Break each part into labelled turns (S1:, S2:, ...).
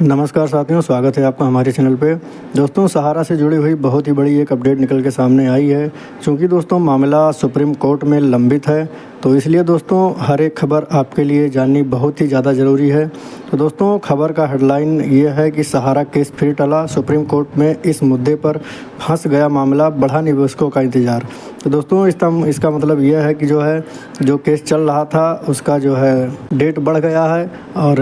S1: नमस्कार साथियों, स्वागत है आपका हमारे चैनल पे। दोस्तों, सहारा से जुड़ी हुई बहुत ही बड़ी एक अपडेट निकल के सामने आई है। क्योंकि दोस्तों मामला सुप्रीम कोर्ट में लंबित है, तो इसलिए दोस्तों हर एक खबर आपके लिए जाननी बहुत ही ज़्यादा ज़रूरी है। तो दोस्तों खबर का हेडलाइन ये है कि सहारा केस फिर टला, सुप्रीम कोर्ट में इस मुद्दे पर फंस गया मामला, बढ़ा निवेशकों का इंतज़ार। तो दोस्तों इसका मतलब यह है कि जो केस चल रहा था उसका डेट बढ़ गया है और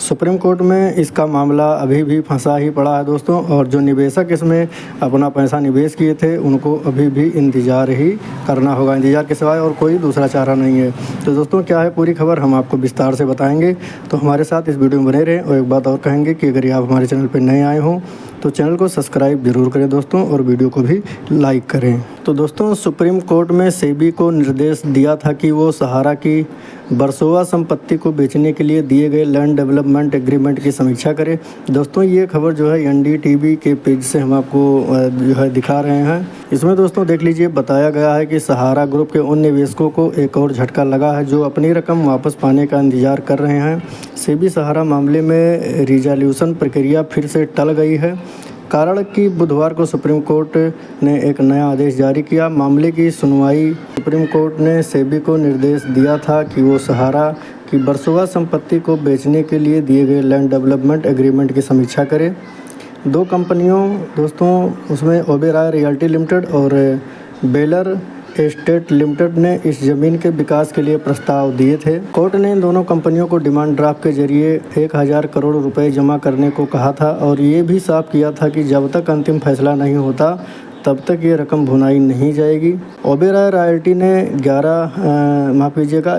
S1: सुप्रीम कोर्ट में इसका मामला अभी भी फंसा ही पड़ा है दोस्तों। और जो निवेशक इसमें अपना पैसा निवेश किए थे उनको अभी भी इंतज़ार ही करना होगा, इंतज़ार के सिवाय और कोई दूसरा चारा नहीं है। तो दोस्तों क्या है पूरी खबर हम आपको विस्तार से बताएंगे, तो हमारे साथ इस वीडियो में बने रहें। और एक बात और कहेंगे कि अगर आप हमारे चैनल पर नए आए हों तो चैनल को सब्सक्राइब जरूर करें दोस्तों, और वीडियो को भी लाइक करें। तो दोस्तों सुप्रीम कोर्ट में सेबी को निर्देश दिया था कि वो सहारा की वर्सोवा संपत्ति को बेचने के लिए दिए गए लैंड डेवलपमेंट एग्रीमेंट की समीक्षा करे। दोस्तों ये खबर एनडीटीवी के पेज से हम आपको दिखा रहे हैं। इसमें दोस्तों देख लीजिए, बताया गया है कि सहारा ग्रुप के उन निवेशकों को एक और झटका लगा है जो अपनी रकम वापस पाने का इंतजार कर रहे हैं। सेबी सहारा मामले में रिजोल्यूशन प्रक्रिया फिर से टल गई है, कारण कि बुधवार को सुप्रीम कोर्ट ने एक नया आदेश जारी किया। मामले की सुनवाई सुप्रीम कोर्ट ने सेबी को निर्देश दिया था कि वो सहारा की वर्सोवा संपत्ति को बेचने के लिए दिए गए लैंड डेवलपमेंट एग्रीमेंट की समीक्षा करे। दो कंपनियों दोस्तों उसमें ओबेरॉय रियल्टी लिमिटेड और बेलर एस्टेट लिमिटेड ने इस जमीन के विकास के लिए प्रस्ताव दिए थे। कोर्ट ने इन दोनों कंपनियों को डिमांड ड्राफ्ट के जरिए 1000 करोड़ रुपए जमा करने को कहा था और ये भी साफ किया था कि जब तक अंतिम फैसला नहीं होता तब तक ये रकम भुनाई नहीं जाएगी। ओबेरॉय रॉयल्टी ने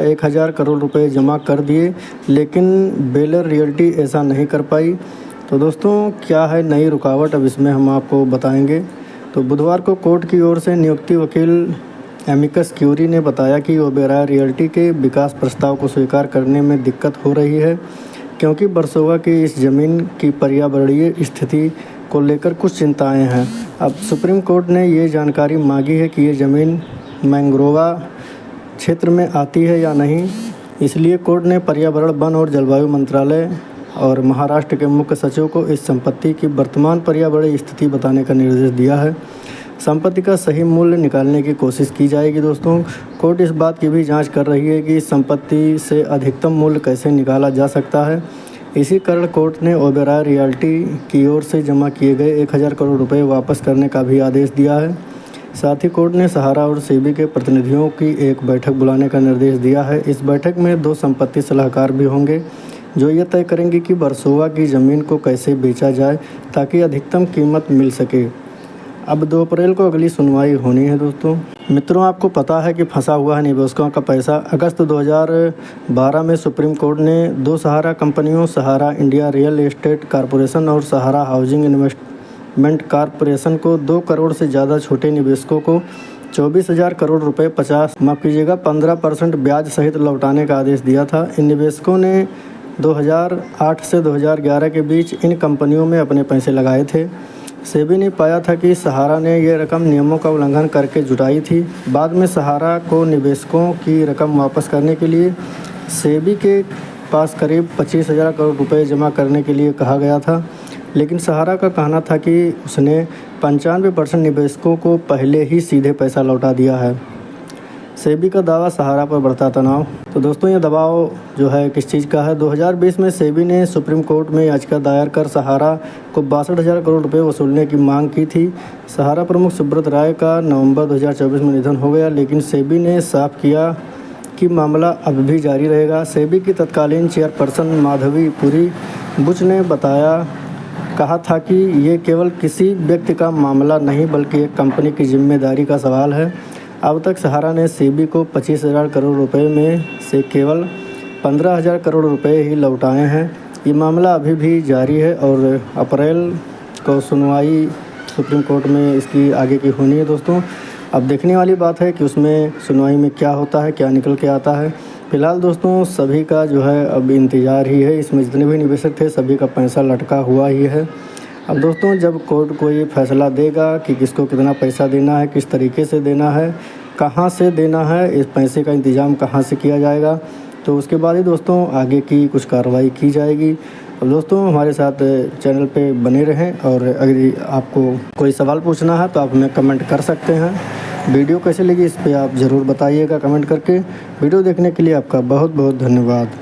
S1: 1000 करोड़ रुपए जमा कर दिए, लेकिन बेलर रियल्टी ऐसा नहीं कर पाई। तो दोस्तों क्या है नई रुकावट, अब इसमें हम आपको बताएंगे। तो बुधवार को कोर्ट की ओर से नियुक्त वकील एमिकस क्यूरी ने बताया कि ओबेरॉय रियल्टी के विकास प्रस्ताव को स्वीकार करने में दिक्कत हो रही है, क्योंकि वर्सोवा की इस ज़मीन की पर्यावरणीय स्थिति को लेकर कुछ चिंताएं हैं। अब सुप्रीम कोर्ट ने ये जानकारी मांगी है कि ये ज़मीन मैंग्रोवा क्षेत्र में आती है या नहीं। इसलिए कोर्ट ने पर्यावरण, वन और जलवायु मंत्रालय और महाराष्ट्र के मुख्य सचिव को इस संपत्ति की वर्तमान पर्यावरणीय स्थिति बताने का निर्देश दिया है। संपत्ति का सही मूल्य निकालने की कोशिश की जाएगी। दोस्तों कोर्ट इस बात की भी जांच कर रही है कि संपत्ति से अधिकतम मूल्य कैसे निकाला जा सकता है। इसी कारण कोर्ट ने ओबेरॉय रियल्टी की ओर से जमा किए गए 1000 करोड़ रुपए वापस करने का भी आदेश दिया है। साथ ही कोर्ट ने सहारा और सेबी के प्रतिनिधियों की एक बैठक बुलाने का निर्देश दिया है। इस बैठक में 2 संपत्ति सलाहकार भी होंगे जो ये तय करेंगे कि वर्सोवा की ज़मीन को कैसे बेचा जाए ताकि अधिकतम कीमत मिल सके। अब 2 अप्रैल को अगली सुनवाई होनी है। दोस्तों मित्रों, आपको पता है कि फंसा हुआ है निवेशकों का पैसा। अगस्त 2012 में सुप्रीम कोर्ट ने 2 सहारा कंपनियों, सहारा इंडिया रियल एस्टेट कॉरपोरेशन और सहारा हाउसिंग इन्वेस्टमेंट कॉरपोरेशन को 2 करोड़ से ज़्यादा छोटे निवेशकों को 24,000 करोड़ रुपए 15% ब्याज सहित लौटाने का आदेश दिया था। इन निवेशकों ने 2008 से 2011 के बीच इन कंपनियों में अपने पैसे लगाए थे। सेबी ने पाया था कि सहारा ने यह रकम नियमों का उल्लंघन करके जुटाई थी। बाद में सहारा को निवेशकों की रकम वापस करने के लिए सेबी के पास करीब 25,000 करोड़ रुपए जमा करने के लिए कहा गया था, लेकिन सहारा का कहना था कि उसने 95% निवेशकों को पहले ही सीधे पैसा लौटा दिया है। सेबी का दावा, सहारा पर बढ़ता तनाव। तो दोस्तों ये दबाव किस चीज़ का है। 2020 में सेबी ने सुप्रीम कोर्ट में याचिका दायर कर सहारा को 62,000 करोड़ रुपए वसूलने की मांग की थी। सहारा प्रमुख सुब्रत राय का नवंबर 2024 में निधन हो गया, लेकिन सेबी ने साफ किया कि मामला अब भी जारी रहेगा। सेबी की तत्कालीन चेयरपर्सन माधवी पुरी बुच ने कहा था कि ये केवल किसी व्यक्ति का मामला नहीं बल्कि एक कंपनी की जिम्मेदारी का सवाल है। अब तक सहारा ने सेबी को 25,000 करोड़ रुपए में से केवल 15,000 करोड़ रुपए ही लौटाए हैं। ये मामला अभी भी जारी है और अप्रैल को सुनवाई सुप्रीम कोर्ट में इसकी आगे की होनी है। दोस्तों अब देखने वाली बात है कि उसमें सुनवाई में क्या होता है, क्या निकल के आता है। फिलहाल दोस्तों सभी का अब इंतज़ार ही है। इसमें जितने भी निवेशक थे सभी का पैसा लटका हुआ ही है। अब दोस्तों जब कोर्ट को ये फैसला देगा कि किसको कितना पैसा देना है, किस तरीके से देना है, कहाँ से देना है, इस पैसे का इंतज़ाम कहाँ से किया जाएगा, तो उसके बाद ही दोस्तों आगे की कुछ कार्रवाई की जाएगी। अब दोस्तों हमारे साथ चैनल पे बने रहें, और अगर आपको कोई सवाल पूछना है तो आप हमें कमेंट कर सकते हैं। वीडियो कैसे लगी इस पे आप ज़रूर बताइएगा कमेंट करके। वीडियो देखने के लिए आपका बहुत बहुत धन्यवाद।